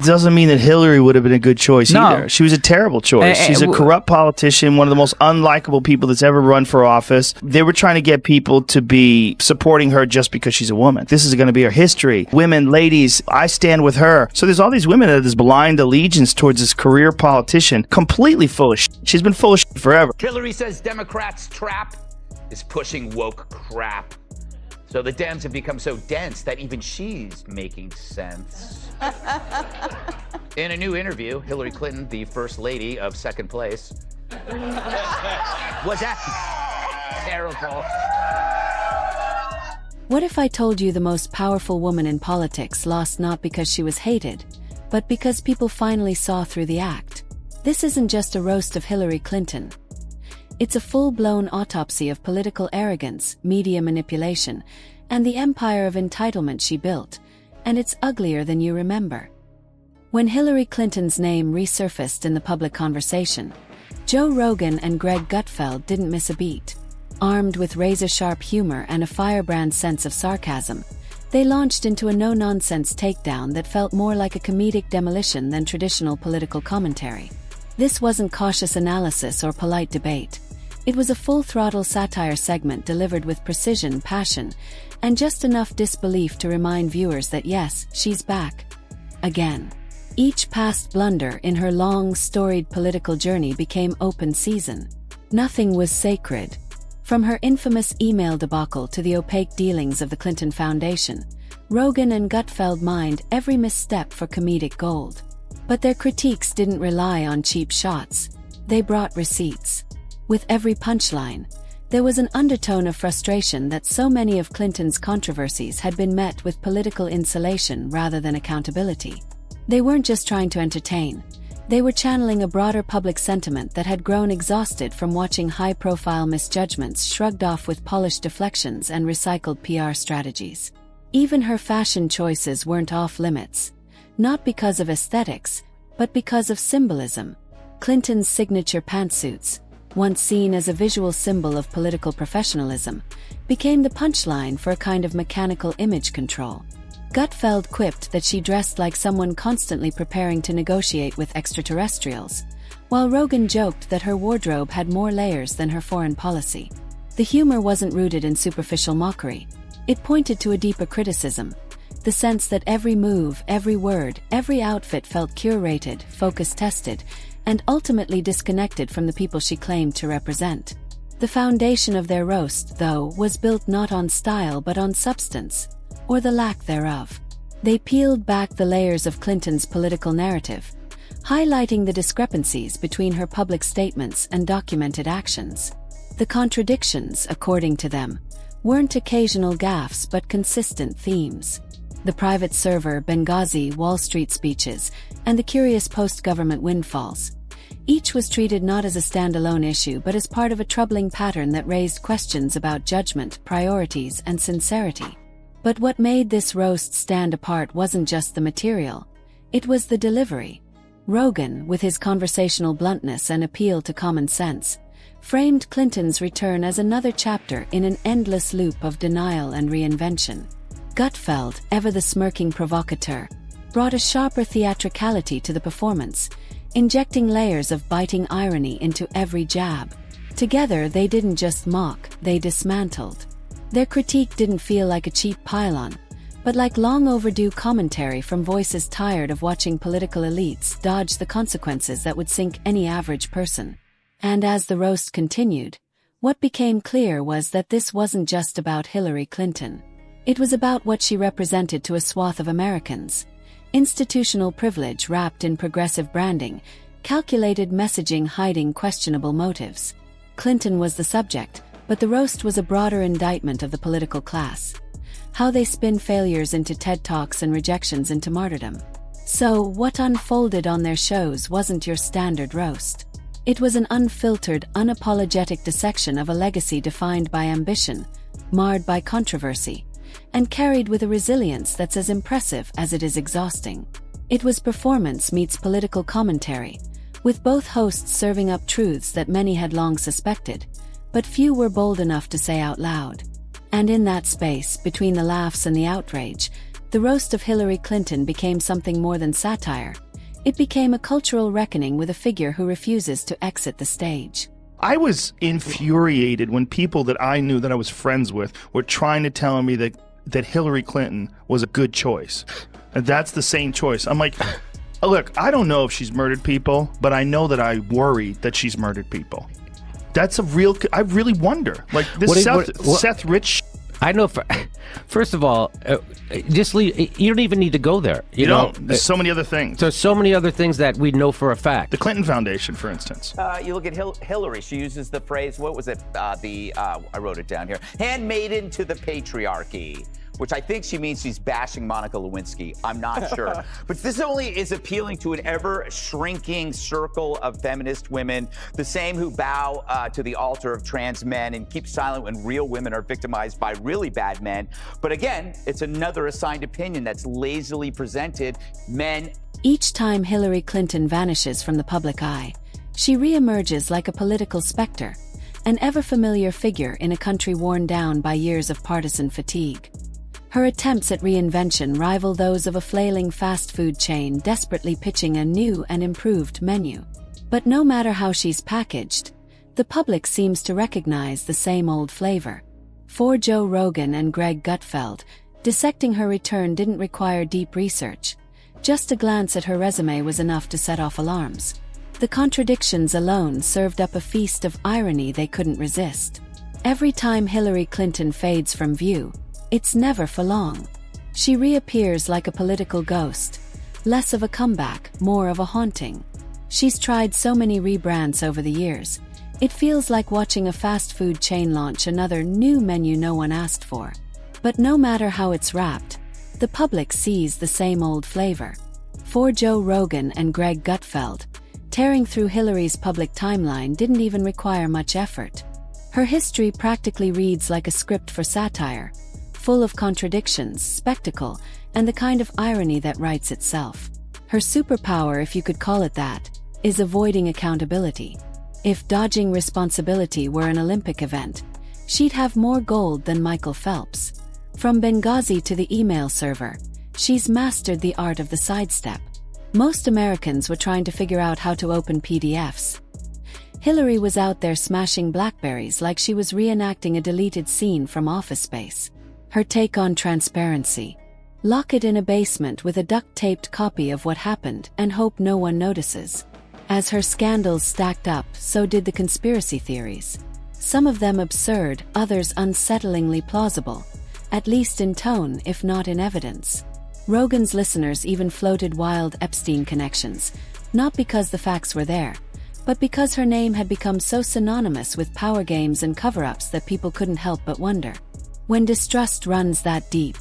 doesn't mean that Hillary would have been a good choice either. She was a terrible choice. She's a corrupt politician, one of the most unlikable people that's ever run for office. They were trying to get people to be supporting her just because she's a woman. This is going to be her history. Women, ladies, I stand with her. So there's all these women that have this blind allegiance towards this career politician, completely full of shit. She's been full of shit forever. Hillary says Democrats' trap is pushing woke crap. So the Dems have become so dense that even she's making sense. In a new interview, Hillary Clinton, the first lady of second place, was that terrible. What if I told you the most powerful woman in politics lost not because she was hated, but because people finally saw through the act? This isn't just a roast of Hillary Clinton. It's a full-blown autopsy of political arrogance, media manipulation, and the empire of entitlement she built, and it's uglier than you remember. When Hillary Clinton's name resurfaced in the public conversation, Joe Rogan and Greg Gutfeld didn't miss a beat. Armed with razor-sharp humor and a firebrand sense of sarcasm, they launched into a no-nonsense takedown that felt more like a comedic demolition than traditional political commentary. This wasn't cautious analysis or polite debate. It was a full-throttle satire segment delivered with precision, passion, and just enough disbelief to remind viewers that yes, she's back. Again. Each past blunder in her long, storied political journey became open season. Nothing was sacred. From her infamous email debacle to the opaque dealings of the Clinton Foundation, Rogan and Gutfeld mined every misstep for comedic gold. But their critiques didn't rely on cheap shots. They brought receipts. With every punchline, there was an undertone of frustration that so many of Clinton's controversies had been met with political insulation rather than accountability. They weren't just trying to entertain. They were channeling a broader public sentiment that had grown exhausted from watching high-profile misjudgments shrugged off with polished deflections and recycled PR strategies. Even her fashion choices weren't off-limits. Not because of aesthetics, but because of symbolism. Clinton's signature pantsuits, once seen as a visual symbol of political professionalism, became the punchline for a kind of mechanical image control. Gutfeld quipped that she dressed like someone constantly preparing to negotiate with extraterrestrials, while Rogan joked that her wardrobe had more layers than her foreign policy. The humor wasn't rooted in superficial mockery. It pointed to a deeper criticism, the sense that every move, every word, every outfit felt curated, focus-tested, and ultimately disconnected from the people she claimed to represent. The foundation of their roast, though, was built not on style but on substance, or the lack thereof. They peeled back the layers of Clinton's political narrative, highlighting the discrepancies between her public statements and documented actions. The contradictions, according to them, weren't occasional gaffes but consistent themes. The private server, Benghazi, Wall Street speeches, and the curious post-government windfalls. Each was treated not as a standalone issue but as part of a troubling pattern that raised questions about judgment, priorities, and sincerity. But what made this roast stand apart wasn't just the material. It was the delivery. Rogan, with his conversational bluntness and appeal to common sense, framed Clinton's return as another chapter in an endless loop of denial and reinvention. Gutfeld, ever the smirking provocateur, brought a sharper theatricality to the performance, injecting layers of biting irony into every jab. Together, they didn't just mock, they dismantled. Their critique didn't feel like a cheap pile-on, but like long overdue commentary from voices tired of watching political elites dodge the consequences that would sink any average person. And as the roast continued, what became clear was that this wasn't just about Hillary Clinton. It was about what she represented to a swath of Americans. Institutional privilege wrapped in progressive branding, calculated messaging hiding questionable motives. Clinton was the subject, but the roast was a broader indictment of the political class. How they spin failures into TED Talks and rejections into martyrdom. So, what unfolded on their shows wasn't your standard roast. It was an unfiltered, unapologetic dissection of a legacy defined by ambition, marred by controversy, and carried with a resilience that's as impressive as it is exhausting. It was performance meets political commentary, with both hosts serving up truths that many had long suspected, but few were bold enough to say out loud. And in that space, between the laughs and the outrage, The roast of Hillary Clinton became something more than satire. It became a cultural reckoning with a figure who refuses to exit the stage. I was infuriated when people that I knew that I was friends with were trying to tell me that Hillary Clinton was a good choice. And that's the same choice. I'm like, look, I don't know if she's murdered people, but I know that I worry that she's murdered people. That's a real, I really wonder. Like this Seth Rich. I know. First of all, just leave. You don't even need to go there. You know, there's so many other things. There's so many other things that we know for a fact. The Clinton Foundation, for instance. You look at Hillary. She uses the phrase, what was it? I wrote it down here. Handmaiden to the patriarchy, which I think she means she's bashing Monica Lewinsky. I'm not sure. But this only is appealing to an ever-shrinking circle of feminist women, the same who bow to the altar of trans men and keep silent when real women are victimized by really bad men. But again, it's another assigned opinion that's lazily presented. Men. Each time Hillary Clinton vanishes from the public eye, she reemerges like a political specter, an ever-familiar figure in a country worn down by years of partisan fatigue. Her attempts at reinvention rival those of a flailing fast food chain desperately pitching a new and improved menu. But no matter how she's packaged, the public seems to recognize the same old flavor. For Joe Rogan and Greg Gutfeld, dissecting her return didn't require deep research. Just a glance at her resume was enough to set off alarms. The contradictions alone served up a feast of irony they couldn't resist. Every time Hillary Clinton fades from view, it's never for long. She reappears like a political ghost, less of a comeback, more of a haunting. She's tried so many rebrands over the years. It feels like watching a fast food chain launch another new menu no one asked for. But no matter how it's wrapped, the public sees the same old flavor. For Joe Rogan and Greg Gutfeld, tearing through Hillary's public timeline didn't even require much effort. Her history practically reads like a script for satire, full of contradictions, spectacle, and the kind of irony that writes itself. Her superpower, if you could call it that, is avoiding accountability. If dodging responsibility were an Olympic event, she'd have more gold than Michael Phelps. From Benghazi to the email server, she's mastered the art of the sidestep. Most Americans were trying to figure out how to open PDFs. Hillary was out there smashing Blackberries like she was reenacting a deleted scene from Office Space. Her take on transparency: lock it in a basement with a duct-taped copy of what happened and hope no one notices. As her scandals stacked up, so did the conspiracy theories. Some of them absurd, others unsettlingly plausible, at least in tone if not in evidence. Rogan's listeners even floated wild Epstein connections, not because the facts were there, but because her name had become so synonymous with power games and cover-ups that people couldn't help but wonder. When distrust runs that deep,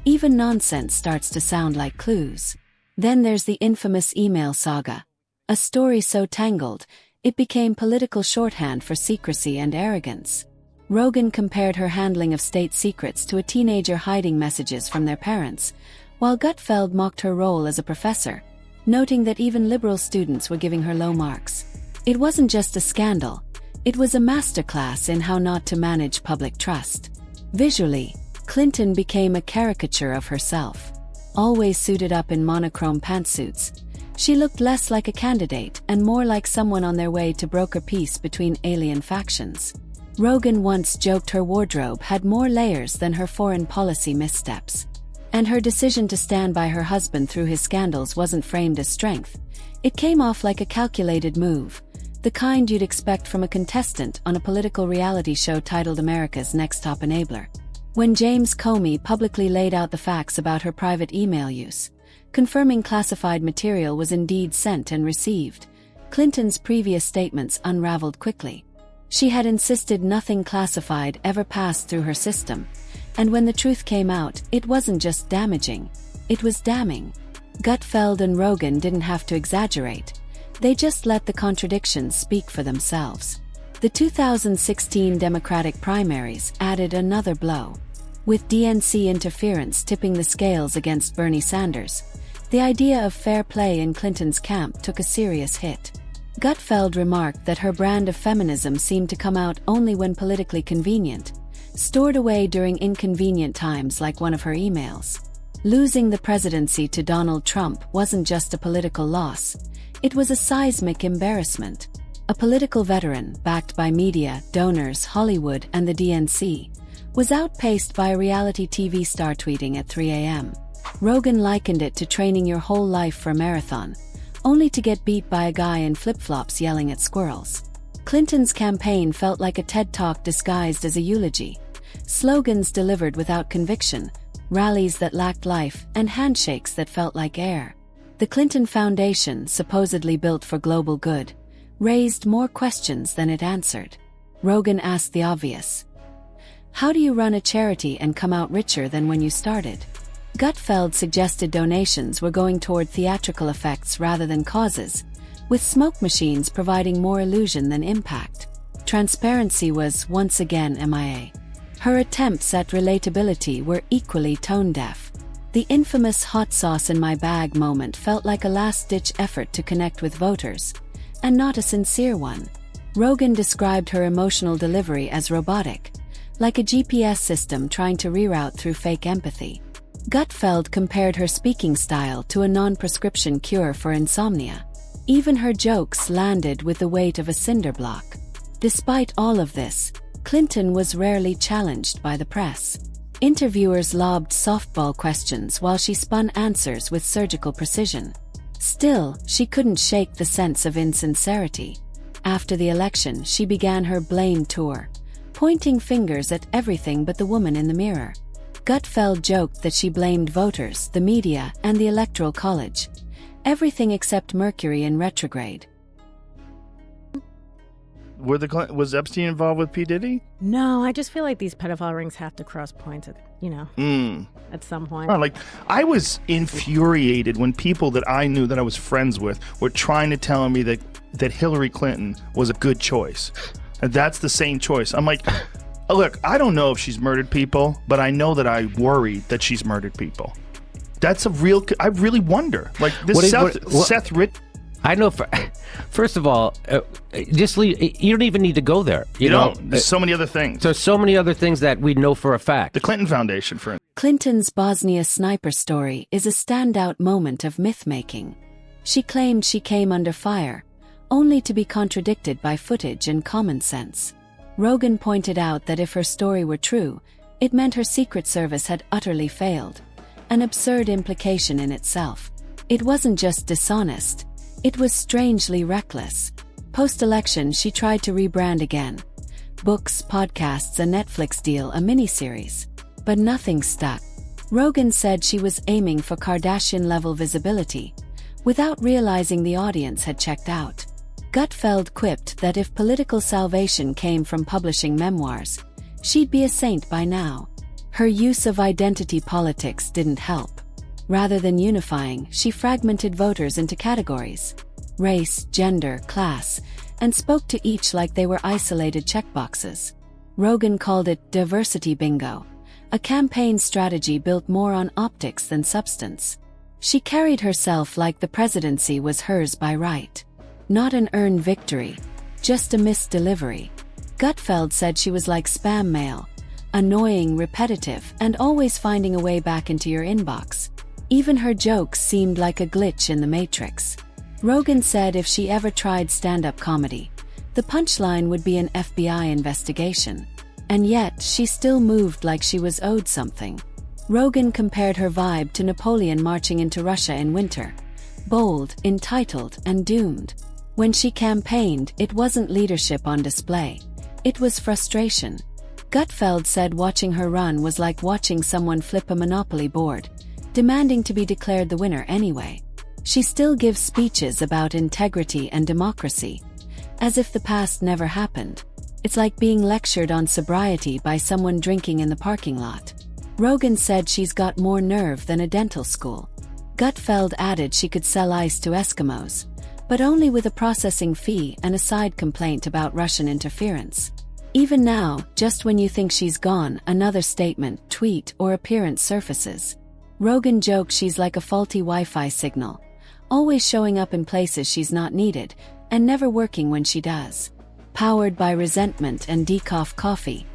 even nonsense starts to sound like clues. Then there's the infamous email saga. A story so tangled, it became political shorthand for secrecy and arrogance. Rogan compared her handling of state secrets to a teenager hiding messages from their parents, while Gutfeld mocked her role as a professor, noting that even liberal students were giving her low marks. It wasn't just a scandal, it was a masterclass in how not to manage public trust. Visually, Clinton became a caricature of herself. Always suited up in monochrome pantsuits, she looked less like a candidate and more like someone on their way to broker peace between alien factions. Rogan once joked her wardrobe had more layers than her foreign policy missteps. And her decision to stand by her husband through his scandals wasn't framed as strength. It came off like a calculated move, the kind you'd expect from a contestant on a political reality show titled America's Next Top Enabler. When James Comey publicly laid out the facts about her private email use, confirming classified material was indeed sent and received, Clinton's previous statements unraveled quickly. She had insisted nothing classified ever passed through her system, and when the truth came out, it wasn't just damaging, it was damning. Gutfeld and Rogan didn't have to exaggerate. They just let the contradictions speak for themselves. The 2016 Democratic primaries added another blow. With DNC interference tipping the scales against Bernie Sanders, the idea of fair play in Clinton's camp took a serious hit. Gutfeld remarked that her brand of feminism seemed to come out only when politically convenient, stored away during inconvenient times like one of her emails. Losing the presidency to Donald Trump wasn't just a political loss, it was a seismic embarrassment. A political veteran, backed by media, donors, Hollywood, and the DNC, was outpaced by a reality TV star tweeting at 3 a.m. Rogan likened it to training your whole life for a marathon, only to get beat by a guy in flip-flops yelling at squirrels. Clinton's campaign felt like a TED Talk disguised as a eulogy. Slogans delivered without conviction, rallies that lacked life, and handshakes that felt like air. The Clinton Foundation, supposedly built for global good, raised more questions than it answered. Rogan asked the obvious. How do you run a charity and come out richer than when you started? Gutfeld suggested donations were going toward theatrical effects rather than causes, with smoke machines providing more illusion than impact. Transparency was, once again, MIA. Her attempts at relatability were equally tone-deaf. The infamous hot sauce in my bag moment felt like a last-ditch effort to connect with voters, and not a sincere one. Rogan described her emotional delivery as robotic, like a GPS system trying to reroute through fake empathy. Gutfeld compared her speaking style to a non-prescription cure for insomnia. Even her jokes landed with the weight of a cinder block. Despite all of this, Clinton was rarely challenged by the press. Interviewers lobbed softball questions while she spun answers with surgical precision. Still, she couldn't shake the sense of insincerity. After the election, she began her blame tour, pointing fingers at everything but the woman in the mirror. Gutfeld joked that she blamed voters, the media, and the Electoral College. Everything except Mercury in retrograde. Was Epstein involved with P. Diddy? No, I just feel like these pedophile rings have to cross points at, at some point. I was infuriated when people that I knew that I was friends with were trying to tell me that Hillary Clinton was a good choice. And that's the same choice. I'm like, look, I don't know if she's murdered people, but I know that I worry that she's murdered people. That's a real, I really wonder. Like this Seth Rich. I know. First of all, just leave. You don't even need to go there. You know, there's so many other things. There's so many other things that we know for a fact. The Clinton Foundation, for instance. Clinton's Bosnia sniper story is a standout moment of myth-making. She claimed she came under fire, only to be contradicted by footage and common sense. Rogan pointed out that if her story were true, it meant her Secret Service had utterly failed, an absurd implication in itself. It wasn't just dishonest. It was strangely reckless. Post-election, she tried to rebrand again. Books, podcasts, a Netflix deal, a miniseries. But nothing stuck. Rogan said she was aiming for Kardashian-level visibility, without realizing the audience had checked out. Gutfeld quipped that if political salvation came from publishing memoirs, she'd be a saint by now. Her use of identity politics didn't help. Rather than unifying, she fragmented voters into categories: race, gender, class, and spoke to each like they were isolated checkboxes. Rogan called it diversity bingo, a campaign strategy built more on optics than substance. She carried herself like the presidency was hers by right. Not an earned victory, just a missed delivery. Gutfeld said she was like spam mail, annoying, repetitive, and always finding a way back into your inbox. Even her jokes seemed like a glitch in the Matrix. Rogan said if she ever tried stand-up comedy, the punchline would be an FBI investigation. And yet, she still moved like she was owed something. Rogan compared her vibe to Napoleon marching into Russia in winter. Bold, entitled, and doomed. When she campaigned, it wasn't leadership on display. It was frustration. Gutfeld said watching her run was like watching someone flip a Monopoly board, demanding to be declared the winner anyway. She still gives speeches about integrity and democracy, as if the past never happened. It's like being lectured on sobriety by someone drinking in the parking lot. Rogan said she's got more nerve than a dental school. Gutfeld added she could sell ice to Eskimos, but only with a processing fee and a side complaint about Russian interference. Even now, just when you think she's gone, another statement, tweet, or appearance surfaces. Rogan jokes she's like a faulty Wi-Fi signal, always showing up in places she's not needed, and never working when she does. Powered by resentment and decaf coffee,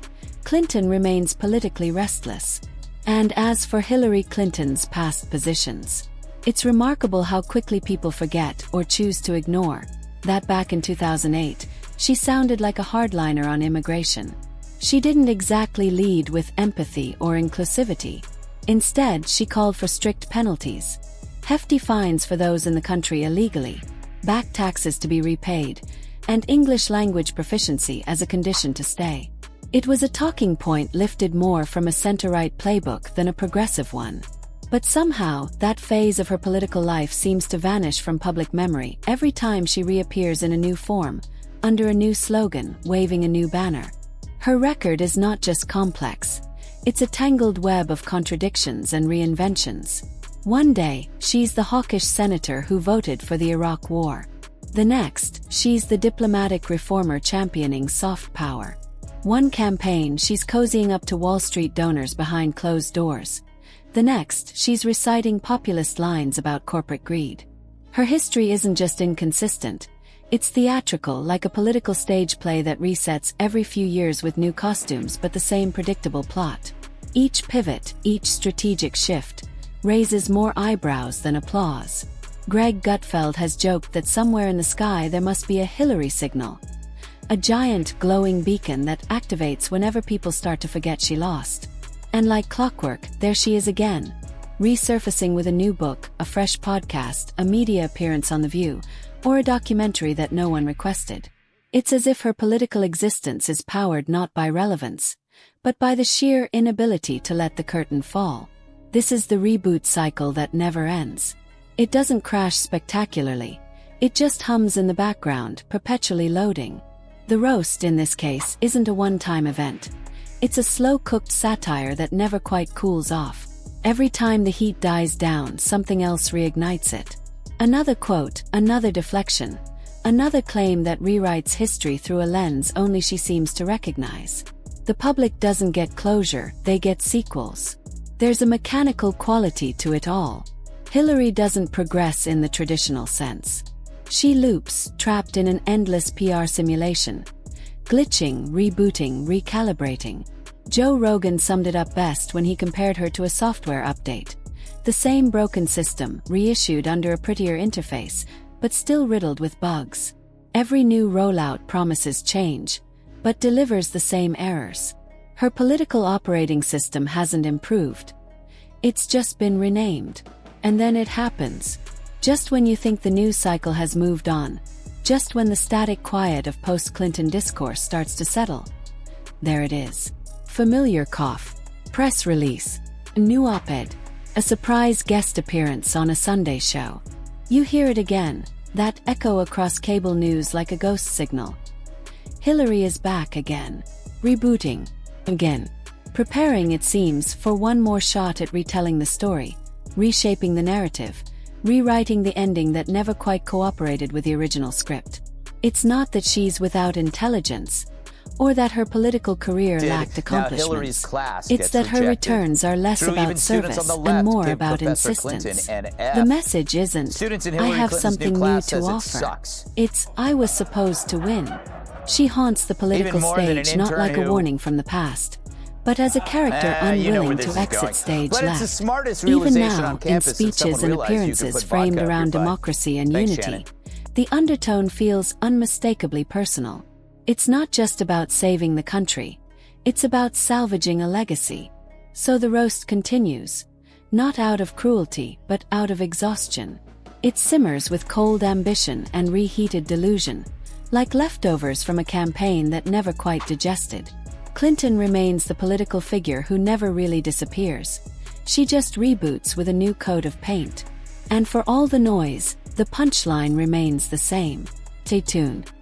Clinton remains politically restless. And as for Hillary Clinton's past positions, it's remarkable how quickly people forget or choose to ignore that back in 2008, she sounded like a hardliner on immigration. She didn't exactly lead with empathy or inclusivity. Instead, she called for strict penalties, hefty fines for those in the country illegally, back taxes to be repaid, and English language proficiency as a condition to stay. It was a talking point lifted more from a center-right playbook than a progressive one. But somehow, that phase of her political life seems to vanish from public memory every time she reappears in a new form, under a new slogan, waving a new banner. Her record is not just complex. It's a tangled web of contradictions and reinventions. One day, she's the hawkish senator who voted for the Iraq War. The next, she's the diplomatic reformer championing soft power. One campaign, she's cozying up to Wall Street donors behind closed doors. The next, she's reciting populist lines about corporate greed. Her history isn't just inconsistent. It's theatrical, like a political stage play that resets every few years with new costumes but the same predictable plot. Each pivot, each strategic shift, raises more eyebrows than applause. Greg Gutfeld has joked that somewhere in the sky there must be a Hillary signal. A giant glowing beacon that activates whenever people start to forget she lost. And like clockwork, there she is again, resurfacing with a new book, a fresh podcast, a media appearance on The View, or a documentary that no one requested. It's as if her political existence is powered not by relevance, but by the sheer inability to let the curtain fall. This is the reboot cycle that never ends. It doesn't crash spectacularly. It just hums in the background, perpetually loading. The roast, in this case, isn't a one-time event. It's a slow-cooked satire that never quite cools off. Every time the heat dies down, something else reignites it. Another quote, another deflection, another claim that rewrites history through a lens only she seems to recognize. The public doesn't get closure, they get sequels. There's a mechanical quality to it all. Hillary doesn't progress in the traditional sense. She loops, trapped in an endless PR simulation. Glitching, rebooting, recalibrating. Joe Rogan summed it up best when he compared her to a software update. The same broken system, reissued under a prettier interface, but still riddled with bugs. Every new rollout promises change, but delivers the same errors. Her political operating system hasn't improved. It's just been renamed. And then it happens. Just when you think the news cycle has moved on, just when the static quiet of post-Clinton discourse starts to settle. There it is. Familiar cough. Press release. A new op-ed. A surprise guest appearance on a Sunday show. You hear it again, that echo across cable news like a ghost signal. Hillary is back again. Rebooting. Again. Preparing, it seems, for one more shot at retelling the story, reshaping the narrative, rewriting the ending that never quite cooperated with the original script. It's not that she's without intelligence, or that her political career lacked accomplishments. It's that her returns are less about service and more about insistence. The message isn't, I have something new to offer. It's, I was supposed to win. She haunts the political stage not like a warning from the past, but as a character unwilling to exit stage left. Even now, in speeches and appearances framed around democracy and unity, the undertone feels unmistakably personal. It's not just about saving the country, it's about salvaging a legacy. So the roast continues, not out of cruelty, but out of exhaustion. It simmers with cold ambition and reheated delusion, like leftovers from a campaign that never quite digested. Clinton remains the political figure who never really disappears. She just reboots with a new coat of paint. And for all the noise, the punchline remains the same. Stay tuned.